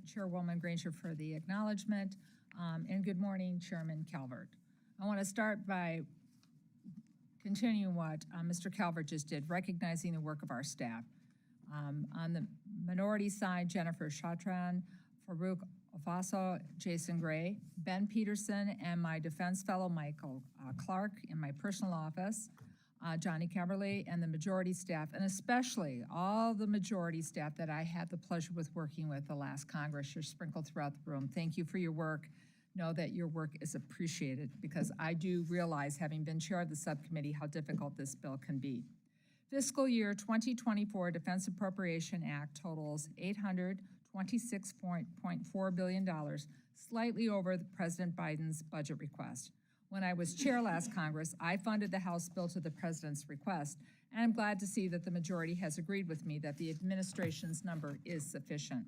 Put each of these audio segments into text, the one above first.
Chairwoman Granger for the acknowledgement, and good morning, Chairman Calvert. I want to start by continuing what Mr. Calvert just did, recognizing the work of our staff. On the minority side, Jennifer Chatran, Farouk Ofaso, Jason Gray, Ben Peterson, and my defense fellow Michael Clark in my personal office, Johnny Caberlet, and the majority staff, and especially all the majority staff that I had the pleasure with working with the last Congress. You're sprinkled throughout the room. Thank you for your work. Know that your work is appreciated, because I do realize, having been chair of the subcommittee, how difficult this bill can be. Fiscal year 2024 Defense Appropriation Act totals $826.4 billion, slightly over President Biden's budget request. When I was chair last Congress, I funded the House bill to the president's request, and I'm glad to see that the majority has agreed with me that the administration's number is sufficient.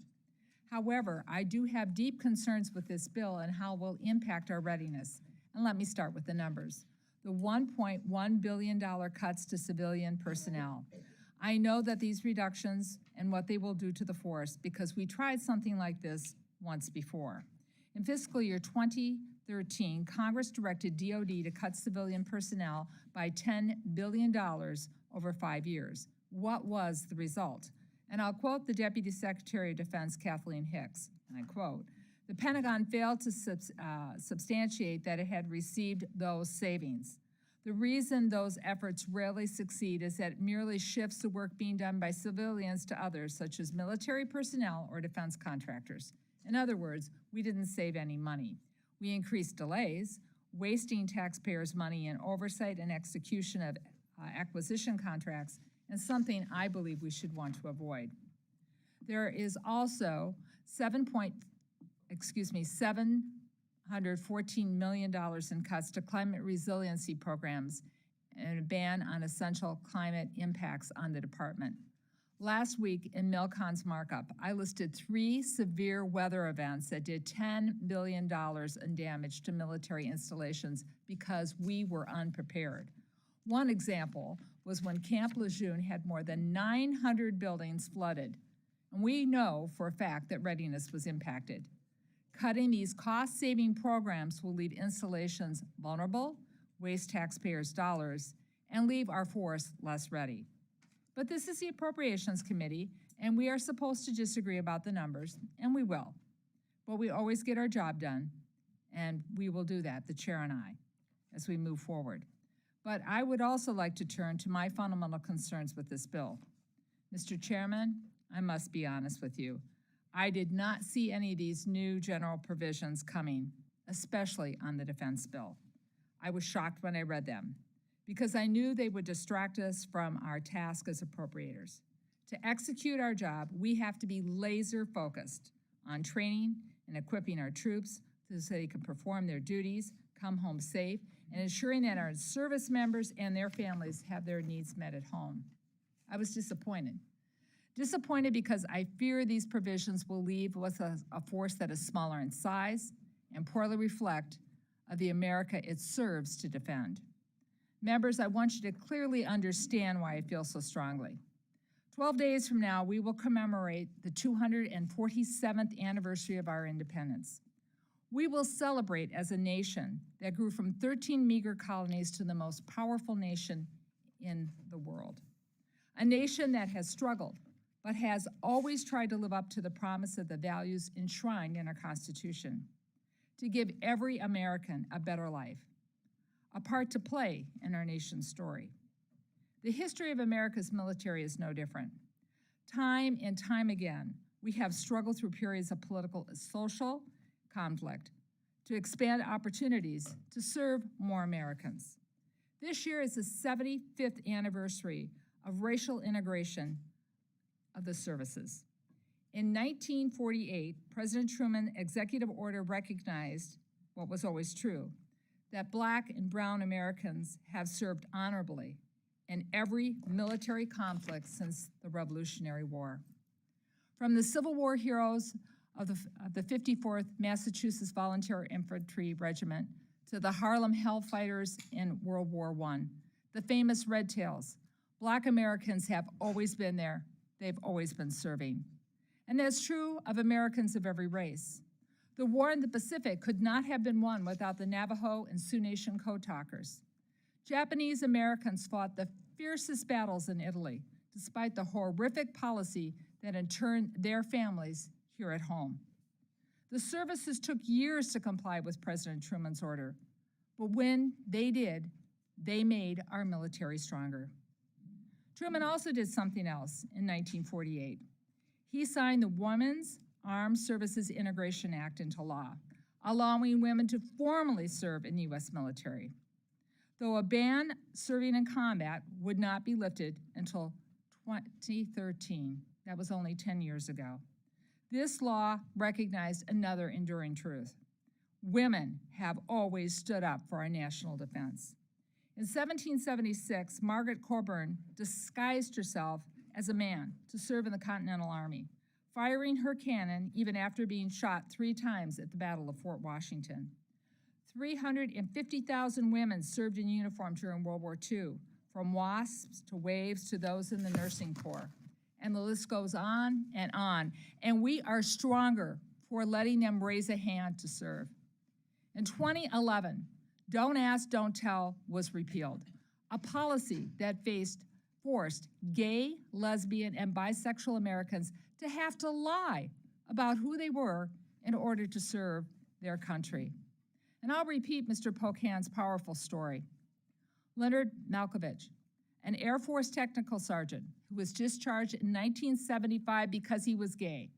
However, I do have deep concerns with this bill and how it will impact our readiness. And let me start with the numbers. The $1.1 billion cuts to civilian personnel. I know that these reductions and what they will do to the force, because we tried something like this once before. In fiscal year 2013, Congress directed DOD to cut civilian personnel by $10 billion over 5 years. What was the result? And I'll quote the Deputy Secretary of Defense, Kathleen Hicks, and I quote, "The Pentagon failed to substantiate that it had received those savings. The reason those efforts rarely succeed is that it merely shifts the work being done by civilians to others, such as military personnel or defense contractors. In other words, we didn't save any money. We increased delays, wasting taxpayers' money in oversight and execution of acquisition contracts, and something I believe we should want to avoid. There is also $714 million in cuts to climate resiliency programs and a ban on essential climate impacts on the department. Last week in MilCon's markup, I listed 3 severe weather events that did $10 billion in damage to military installations because we were unprepared. One example was when Camp Lejeune had more than 900 buildings flooded, and we know for a fact that readiness was impacted. Cutting these cost-saving programs will leave installations vulnerable, waste taxpayers' dollars, and leave our force less ready. But this is the Appropriations Committee, and we are supposed to disagree about the numbers, and we will. But we always get our job done, and we will do that, the chair and I, as we move forward. But I would also like to turn to my fundamental concerns with this bill. Mr. Chairman, I must be honest with you. I did not see any of these new general provisions coming, especially on the defense bill. I was shocked when I read them, because I knew they would distract us from our task as appropriators. To execute our job, we have to be laser focused on training and equipping our troops so they can perform their duties, come home safe, and ensuring that our service members and their families have their needs met at home. I was disappointed. Disappointed because I fear these provisions will leave us a force that is smaller in size and poorly reflect of the America it serves to defend. Members, I want you to clearly understand why I feel so strongly. 12 days from now, we will commemorate the 247th anniversary of our independence. We will celebrate as a nation that grew from 13 meager colonies to the most powerful nation in the world. A nation that has struggled, but has always tried to live up to the promise of the values enshrined in our Constitution, to give every American a better life, a part to play in our nation's story. The history of America's military is no different. Time and time again, we have struggled through periods of political and social conflict to expand opportunities to serve more Americans. This year is the 75th anniversary of racial integration of the services. In 1948, President Truman's executive order recognized what was always true, that Black and brown Americans have served honorably in every military conflict since the Revolutionary War. From the Civil War heroes of the 54th Massachusetts Volunteer Infantry Regiment to the Harlem Hellfighters in World War I, the famous Red Tails, Black Americans have always been there. They've always been serving. And that's true of Americans of every race. The war in the Pacific could not have been won without the Navajo and Sioux Nation code talkers. Japanese Americans fought the fiercest battles in Italy, despite the horrific policy that interned their families here at home. The services took years to comply with President Truman's order, but when they did, they made our military stronger. Truman also did something else in 1948. He signed the Women's Armed Services Integration Act into law, allowing women to formally serve in the U.S. military, though a ban serving in combat would not be lifted until 2013. That was only 10 years ago. This law recognized another enduring truth. Women have always stood up for our national defense. In 1776, Margaret Coburn disguised herself as a man to serve in the Continental Army, firing her cannon even after being shot 3 times at the Battle of Fort Washington. 350,000 women served in uniform during World War II, from WASPs to WAVES to those in the nursing corps. And the list goes on, and we are stronger for letting them raise a hand to serve. In 2011, Don't Ask, Don't Tell was repealed, a policy that forced gay, lesbian, and bisexual Americans to have to lie about who they were in order to serve their country. And I'll repeat Mr. Pocan's powerful story. Leonard Malkovich, an Air Force technical sergeant who was discharged in 1975 because he was gay,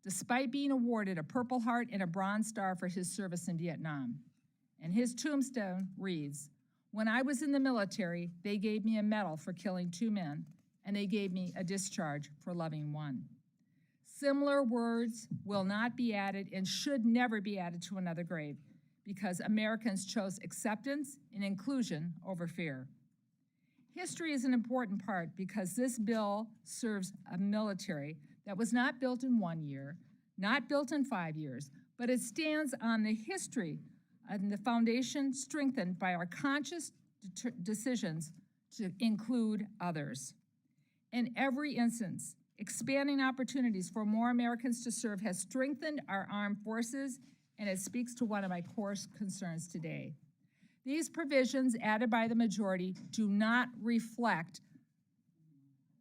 despite being awarded a Purple Heart and a Bronze Star for his service in Vietnam. And his tombstone reads, "When I was in the military, they gave me a medal for killing 2 men, and they gave me a discharge for loving 1. Similar words will not be added and should never be added to another grave, because Americans chose acceptance and inclusion over fear. History is an important part because this bill serves a military that was not built in 1 year, not built in 5 years, but it stands on the history and the foundation strengthened by our conscious decisions to include others. In every instance, expanding opportunities for more Americans to serve has strengthened our armed forces, and it speaks to one of my core concerns today. These provisions added by the majority do not reflect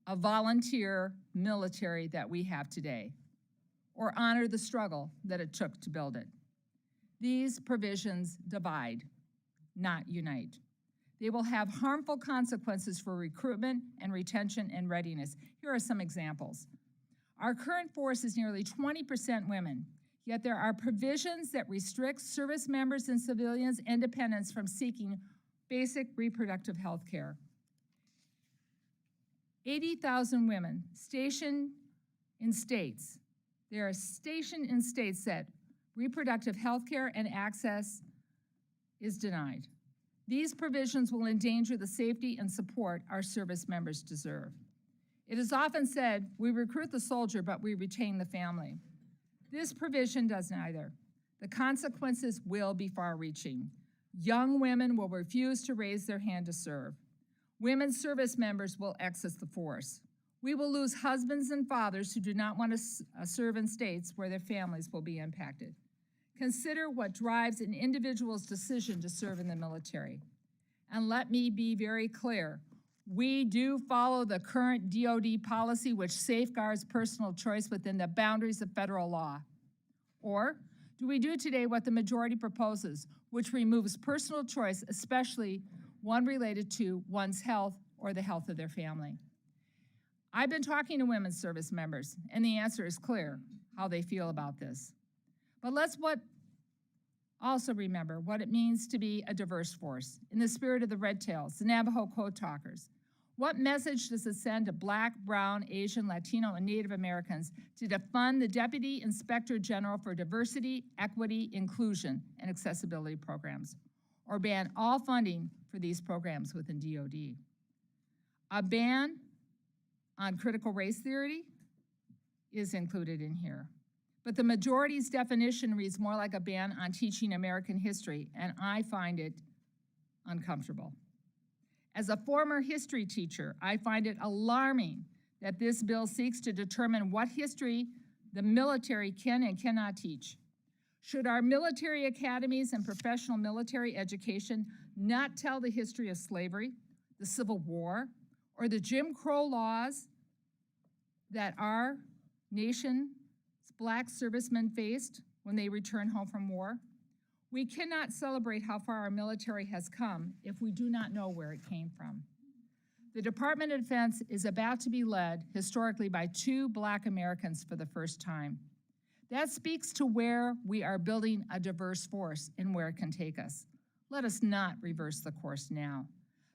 a volunteer military that we have today, or honor the struggle that it took to build it. These provisions divide, not unite. They will have harmful consequences for recruitment and retention and readiness. Here are some examples. Our current force is nearly 20% women, yet there are provisions that restrict service members and civilians and dependents from seeking basic reproductive health care. 80,000 women stationed in states. They are stationed in states that reproductive health care and access is denied. These provisions will endanger the safety and support our service members deserve. It is often said, we recruit the soldier, but we retain the family. This provision does neither. The consequences will be far-reaching. Young women will refuse to raise their hand to serve. Women service members will exit the force. We will lose husbands and fathers who do not want to serve in states where their families will be impacted. Consider what drives an individual's decision to serve in the military. And let me be very clear. We do follow the current DoD policy, which safeguards personal choice within the boundaries of federal law. Or do we do today what the majority proposes, which removes personal choice, especially one related to one's health or the health of their family? I've been talking to women's service members, and the answer is clear how they feel about this. But let's also remember what it means to be a diverse force in the spirit of the Red Tails, the Navajo Code Talkers. What message does it send to Black, Brown, Asian, Latino, and Native Americans to defund the Deputy Inspector General for Diversity, Equity, Inclusion, and Accessibility programs, or ban all funding for these programs within DoD? A ban on critical race theory is included in here. But the majority's definition reads more like a ban on teaching American history, and I find it uncomfortable. As a former history teacher, I find it alarming that this bill seeks to determine what history the military can and cannot teach. Should our military academies and professional military education not tell the history of slavery, the Civil War, or the Jim Crow laws that our nation's Black servicemen faced when they returned home from war? We cannot celebrate how far our military has come if we do not know where it came from. The Department of Defense is about to be led historically by 2 Black Americans for the first time. That speaks to where we are building a diverse force and where it can take us. Let us not reverse the course now.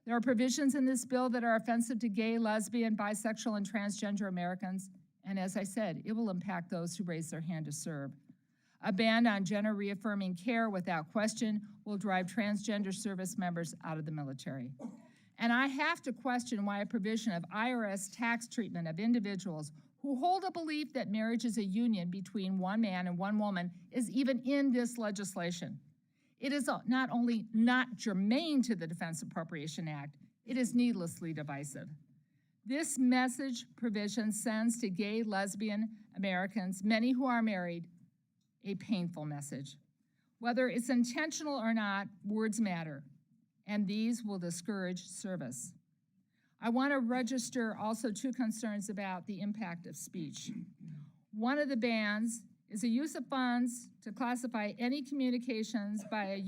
There are provisions in this bill that are offensive to gay, lesbian, bisexual, and transgender Americans, and as I said, it will impact those who raise their hand to serve. A ban on gender-reaffirming care without question will drive transgender service members out of the military. And I have to question why a provision of IRS tax treatment of individuals who hold a belief that marriage is a union between one man and one woman is even in this legislation. It is not only not germane to the Defense Appropriation Act, it is needlessly divisive. This message provision sends to gay, lesbian Americans, many who are married, a painful message. Whether it's intentional or not, words matter, and these will discourage service. I want to register also 2 concerns about the impact of speech. One of the bans is the use of funds to classify any communications by a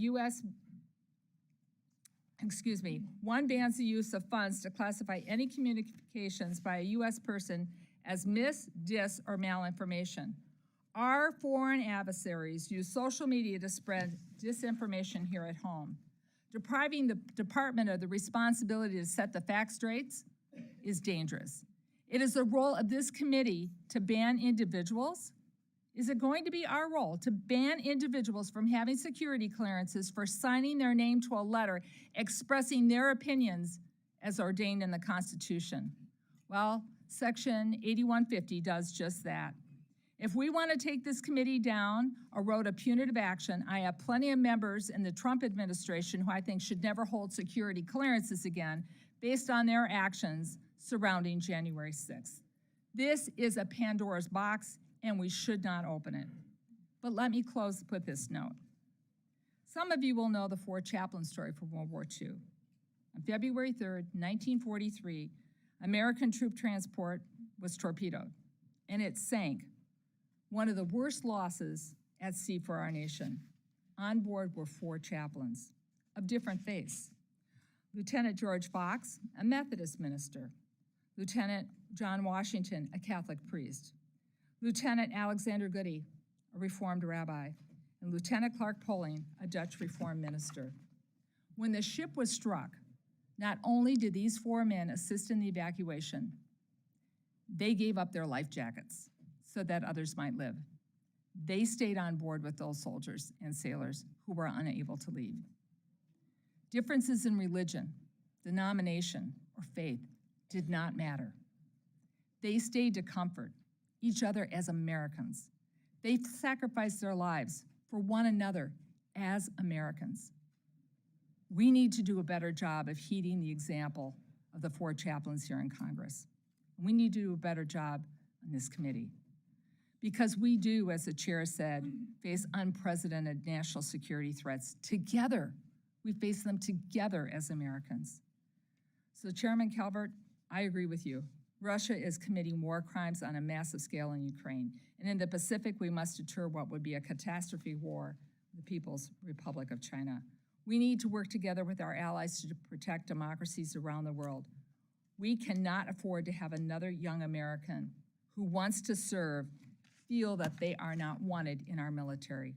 one bans the use of funds to classify any communications by a U.S. person as mis, dis, or malinformation. Our foreign adversaries use social media to spread disinformation here at home. Depriving the department of the responsibility to set the facts straight is dangerous. It is the role of this committee to ban individuals. Is it going to be our role to ban individuals from having security clearances for signing their name to a letter expressing their opinions as ordained in the Constitution? Well, Section 8150 does just that. If we want to take this committee down a road of punitive action, I have plenty of members in the Trump administration who I think should never hold security clearances again based on their actions surrounding January 6th. This is a Pandora's box, and we should not open it. But let me close with this note. Some of you will know the 4 chaplain story from World War II. On February 3rd, 1943, American troop transport was torpedoed, and it sank. One of the worst losses at sea for our nation. On board were 4 chaplains of different faiths. Lieutenant George Fox, a Methodist minister. Lieutenant John Washington, a Catholic priest. Lieutenant Alexander Goody, a Reformed rabbi. And Lieutenant Clark Poling, a Dutch Reformed minister. When the ship was struck, not only did these 4 men assist in the evacuation, they gave up their life jackets so that others might live. They stayed on board with those soldiers and sailors who were unable to leave. Differences in religion, denomination, or faith did not matter. They stayed to comfort each other as Americans. They sacrificed their lives for one another as Americans. We need to do a better job of heeding the example of the 4 chaplains here in Congress. We need to do a better job in this committee. Because we do, as the chair said, face unprecedented national security threats together. We face them together as Americans. So Chairman Calvert, I agree with you. Russia is committing war crimes on a massive scale in Ukraine. And in the Pacific, we must deter what would be a catastrophe war, the People's Republic of China. We need to work together with our allies to protect democracies around the world. We cannot afford to have another young American who wants to serve feel that they are not wanted in our military.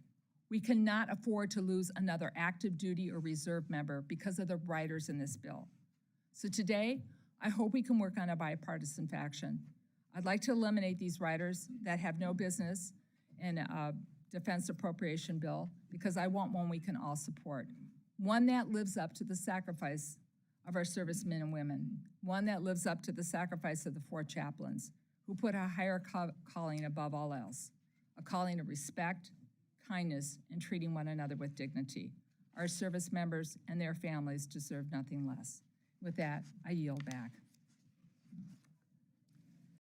We cannot afford to lose another active duty or reserve member because of the writers in this bill. So today, I hope we can work on a bipartisan faction. I'd like to eliminate these writers that have no business in a defense appropriation bill because I want one we can all support. One that lives up to the sacrifice of our servicemen and women. One that lives up to the sacrifice of the 4 chaplains who put a higher calling above all else, a calling of respect, kindness, and treating one another with dignity. Our service members and their families deserve nothing less. With that, I yield back.